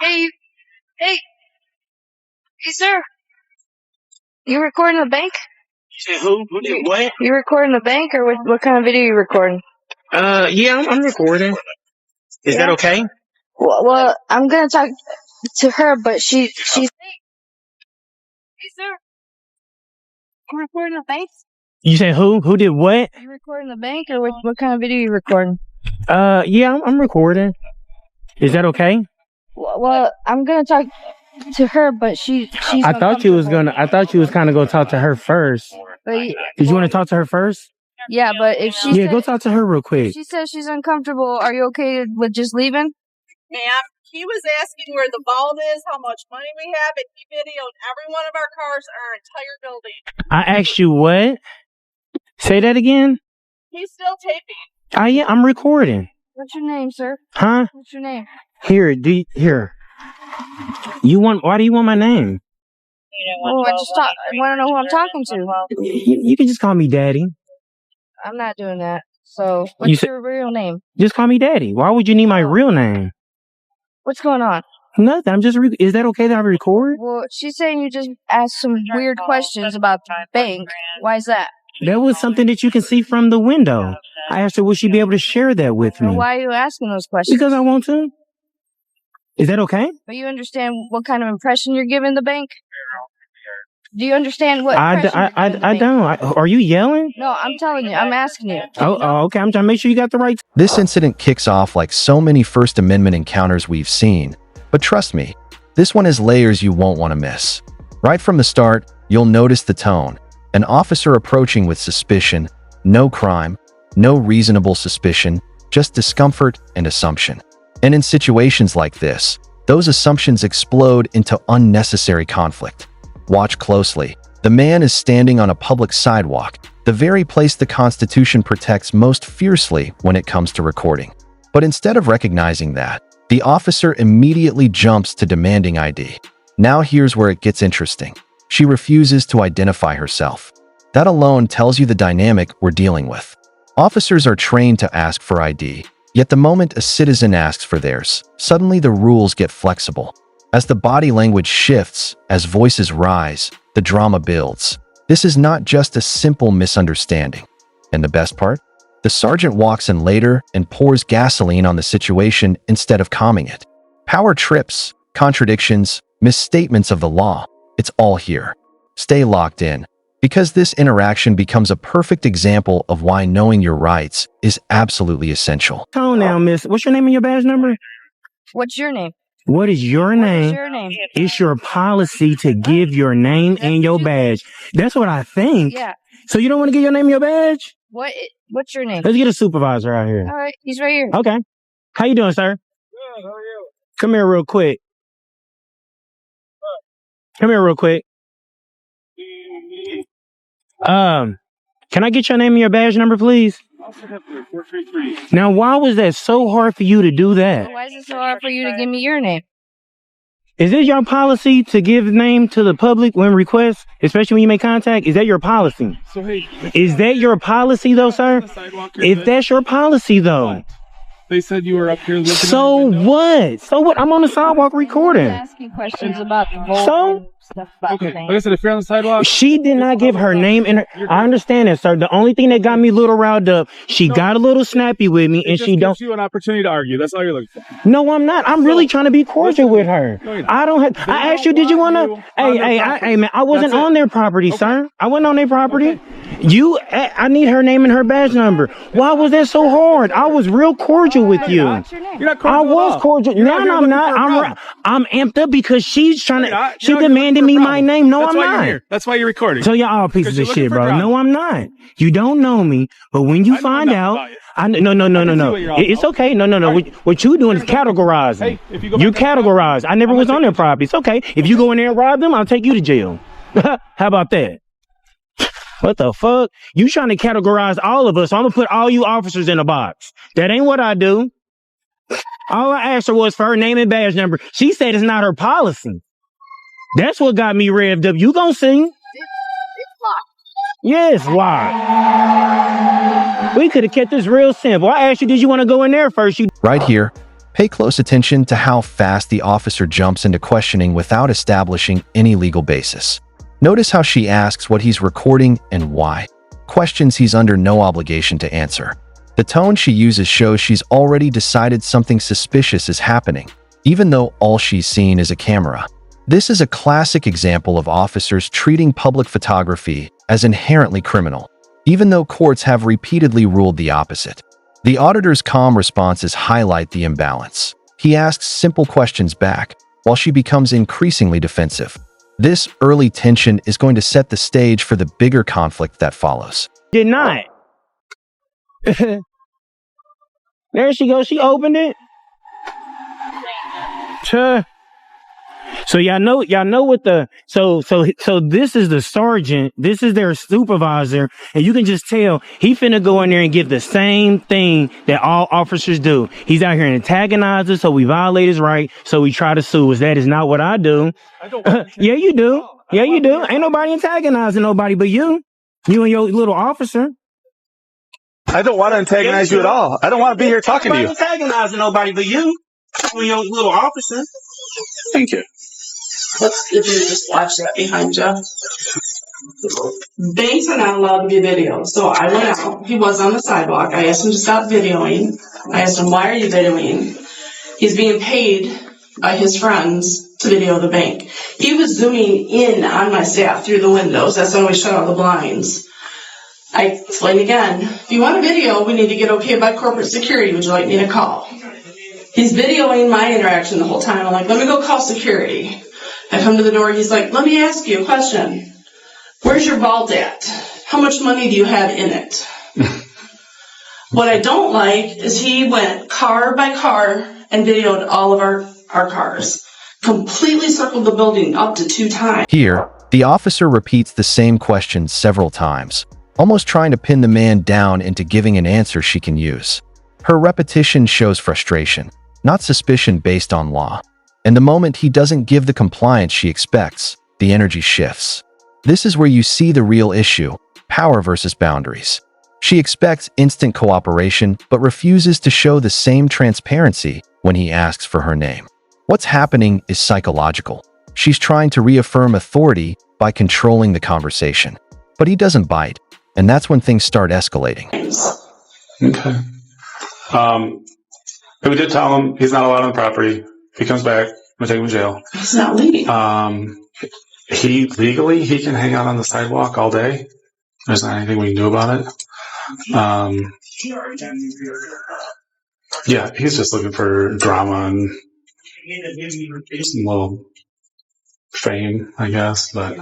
Hey, hey, sir. You recording the bank? Say who? Who did what? You recording the bank, or what kind of video you recording? Yeah, I'm recording. Is that okay? Well, I'm gonna talk to her, but she's. Hey, sir. You recording the bank? You say who? Who did what? You recording the bank, or what kind of video you recording? Yeah, I'm recording. Is that okay? Well, I'm gonna talk to her, but she's. I thought you was kind of gonna talk to her first. But, Did you want to talk to her first? yeah, but if she. Yeah, go talk to her real quick. If she says she's uncomfortable, are you okay with just leaving? Ma'am, he was asking where the vault is, how much money we have, and he videoed every one of our cars, our entire building. I asked you what? Say that again? He's still taping. Yeah, I'm recording. What's your name, sir? Huh? What's your name? Here. Why do you want my name? Oh, I want to know who I'm talking to. You can just call me Daddy. I'm not doing that. So, what's your real name? Just call me Daddy. Why would you need my real name? What's going on? Nothing. I'm just. Is that okay that I record? Well, she's saying you just asked some weird questions about the bank. Why is that? That was something that you can see from the window. I asked her, would she be able to share that with me? Well, why are you asking those questions? Because I want to. Is that okay? But you understand what kind of impression you're giving the bank? Do you understand what I don't. Are you yelling? No, I'm telling you. I'm asking you. Oh, okay. I'm trying to make sure you got the right. This incident kicks off like so many First Amendment encounters we've seen. But trust me, this one has layers you won't want to miss. Right from the start, you'll notice the tone. An officer approaching with suspicion, no crime, no reasonable suspicion, just discomfort and assumption. And in situations like this, those assumptions explode into unnecessary conflict. Watch closely. The man is standing on a public sidewalk, the very place the Constitution protects most fiercely when it comes to recording. But instead of recognizing that, the officer immediately jumps to demanding ID. Now here's where it gets interesting. She refuses to identify herself. That alone tells you the dynamic we're dealing with. Officers are trained to ask for ID, yet the moment a citizen asks for theirs, suddenly the rules get flexible. As the body language shifts, as voices rise, the drama builds. This is not just a simple misunderstanding. And the best part? The sergeant walks in later and pours gasoline on the situation instead of calming it. Power trips, contradictions, misstatements of the law. It's all here. Stay locked in, because this interaction becomes a perfect example of why knowing your rights is absolutely essential. Tone now, miss. What's your name and your badge number? What's your name? What is your name? What's your name? It's your policy to give your name and your badge. That's what I think. Yeah. So you don't want to give your name and your badge? What's your name? Let's get a supervisor out here. All right, he's right here. Okay. How you doing, sir? Good, how are you? Come here real quick. Can I get your name and your badge number, please? Officer Hepler, 433. Now, why was that so hard for you to do that? Why is it so hard for you to give me your name? Is it your policy to give name to the public when requests, especially when you make contact? Is that your policy? So, hey. Is that your policy, though, sir? If that's your policy, though. They said you were up here looking. So what? So what? I'm on the sidewalk recording. Asking questions about the vote So? and stuff about the Okay, bank. like I said, if you're on the sidewalk. She did not give her name and I understand that, sir. The only thing that got me a little riled up, she got a little snappy with me and she don't. Gives you an opportunity to argue. That's all you're looking for. No, I'm not. I'm really trying to be cordial with her. I don't have. I asked you, did you want to? Hey, man, I wasn't on their property, sir. I wasn't on their property. I need her name and her badge number. Why was that so hard? I was real cordial with you. What's your name? You're not cordial. I was cordial. No, I'm not. I'm amped up because she's trying to. She demanded me my name. No, I'm not. That's why you're recording. So y'all all pieces of shit, bro. No, I'm not. You don't know me, but when you find out, no. It's okay. No. What you doing is categorizing. You're categorized. I never was on their property. It's okay. If you go in there and rob them, I'll take you to jail. How about that? What the fuck? You trying to categorize all of us. So I'm gonna put all you officers in a box. That ain't what I do. All I asked her was for her name and badge number. She said it's not her policy. That's what got me revved up. You gonna see? It's locked. Yes, why? We could have kept this real simple. I asked you, did you want to go in there first? Right here, Pay close attention to how fast the officer jumps into questioning without establishing any legal basis. Notice how she asks what he's recording and why, questions he's under no obligation to answer. The tone she uses shows she's already decided something suspicious is happening, even though all she's seen is a camera. This is a classic example of officers treating public photography as inherently criminal, even though courts have repeatedly ruled the opposite. The auditor's calm responses highlight the imbalance. He asks simple questions back, while she becomes increasingly defensive. This early tension is going to set the stage for the bigger conflict that follows. Did not. There she goes. She opened it. So y'all know what the so this is the sergeant, this is their supervisor, and you can just tell he finna go in there and give the same thing that all officers do. He's out here and antagonize us, so we violate his right, so we try to sue us. That is not what I do. Yeah, you do. Yeah, you do. Ain't nobody antagonizing nobody but you. You and your little officer. I don't want to antagonize you at all. I don't want to be here talking to you. Antagonizing nobody but you. You and your little officer. Thank you. If you just watch that behind you. Banks are not allowed to be videoed. So I went out. He was on the sidewalk. I asked him to stop videoing. I asked him, why are you videoing? He's being paid by his friends to video the bank. He was zooming in on my staff through the windows. That's when we shut all the blinds. I explained again, if you want a video, we need to get okay by corporate security. Would you like me to call? He's videoing my interaction the whole time. I'm like, let me go call security. I come to the door. He's like, let me ask you a question. Where's your vault at? How much money do you have in it? What I don't like is he went car by car and videoed all of our cars. Completely circled the building up to 2 times. Here, the officer repeats the same question several times, almost trying to pin the man down into giving an answer she can use. Her repetition shows frustration, not suspicion based on law. And the moment he doesn't give the compliance she expects, the energy shifts. This is where you see the real issue, power versus boundaries. She expects instant cooperation, but refuses to show the same transparency when he asks for her name. What's happening is psychological. She's trying to reaffirm authority by controlling the conversation. But he doesn't bite, and that's when things start escalating. Okay. We did tell him he's not allowed on the property. If he comes back, we'll take him to jail. He's not leaving. He legally can hang out on the sidewalk all day. There's not anything we can do about it. Yeah, he's just looking for drama and some little fame, I guess. But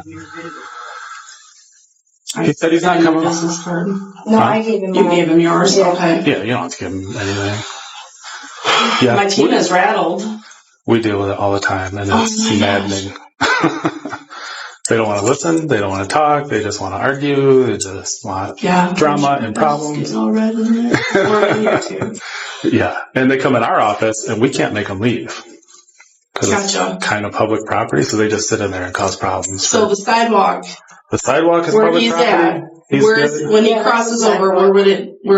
he said he's not coming. Business card. No, I gave him You mine. gave him yours. Yeah. Okay. Yeah, you don't have to give him anything. Yeah, My team is rattled. we deal with it all the time, and it's my maddening. They don't want to listen. They don't want to talk. They just want to argue. They just want drama and problems. All red in it. We're on YouTube. Yeah, and they come in our office, and we can't make them leave because Gotcha. it's kind of public property. So they just sit in there and cause problems. So the sidewalk The sidewalk is where public he's property. at, He's where's good. when he crosses over, where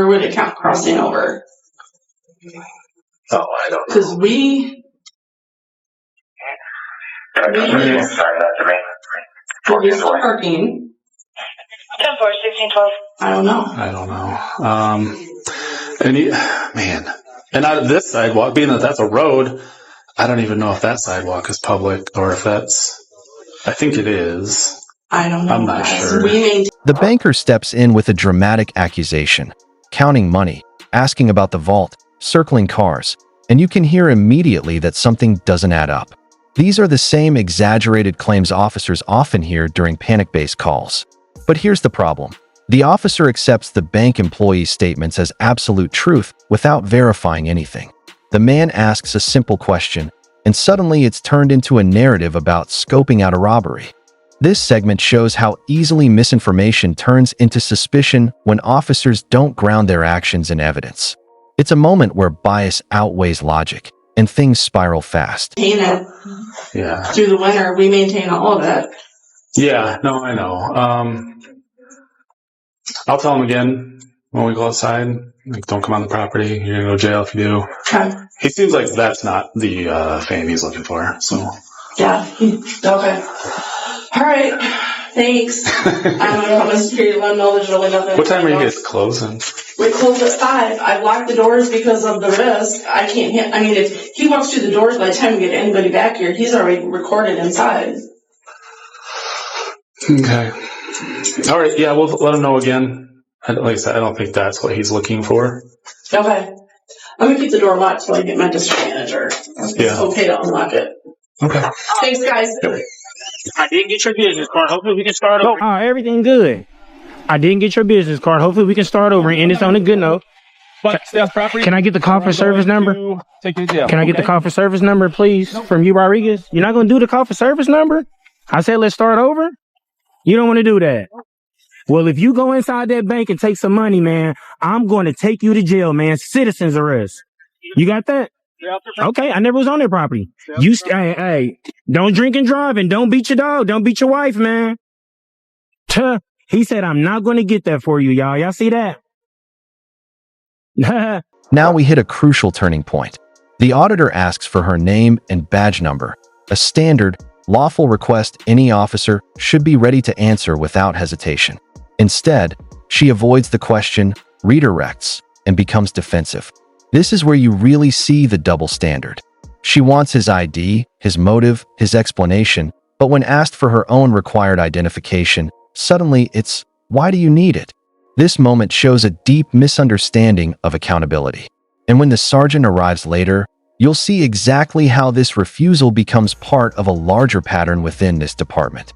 would it count crossing over? Oh, I don't know. Because we for his parking. 10-4, 16-12. I don't know. I don't know. And out of this sidewalk, being that that's a road, I don't even know if that sidewalk is public or if that's. I think it is. I don't know. I'm not guys. sure. We maintain. The banker steps in with a dramatic accusation, counting money, asking about the vault, circling cars, and you can hear immediately that something doesn't add up. These are the same exaggerated claims officers often hear during panic-based calls. But here's the problem. The officer accepts the bank employee's statements as absolute truth without verifying anything. The man asks a simple question, and suddenly it's turned into a narrative about scoping out a robbery. This segment shows how easily misinformation turns into suspicion when officers don't ground their actions in evidence. It's a moment where bias outweighs logic, and things spiral fast. Maintain it Yeah. through the winter. We maintain all of it. Yeah. No, I know. I'll tell him again. when we go outside. Like, don't come on the property. You're gonna go to jail if you do. Okay. He seems like that's not the fame he's looking for. So Yeah. Okay. All right. Thanks. I'm gonna call my security let him know there's really nothing. what time are you guys closing? We close at 5. I locked the doors because of the risk. I can't. I mean, if he walks through the doors, by the time we get anybody back here, he's already recorded inside. Okay. All right. Yeah, we'll let him know again. Like I said, I don't think that's what he's looking for. Okay. I'm gonna keep the door locked till I get my district manager. It's okay to unlock it. Okay. Thanks, guys. I didn't get your business card. Hopefully we can start over. Everything good. I didn't get your business card. Hopefully we can start over and end this on a good note. But property. Can I get the call for service number? Take you to jail. Can I get the call for service number, please, from you, Rodriguez? You're not going to do the call for service number? I said let's start over? You don't want to do that. Well, if you go inside that bank and take some money, man, I'm going to take you to jail, man. Citizen's arrest. You got that? Okay, I never was on their property. Hey, don't drink and drive and don't beat your dog. Don't beat your wife, man. Tuh. He said, I'm not going to get that for you, y'all. Y'all see that? Now we hit a crucial turning point. The auditor asks for her name and badge number, a standard, lawful request any officer should be ready to answer without hesitation. Instead, she avoids the question, redirects, and becomes defensive. This is where you really see the double standard. She wants his ID, his motive, his explanation, but when asked for her own required identification, suddenly it's, why do you need it? This moment shows a deep misunderstanding of accountability. And when the sergeant arrives later, you'll see exactly how this refusal becomes part of a larger pattern within this department.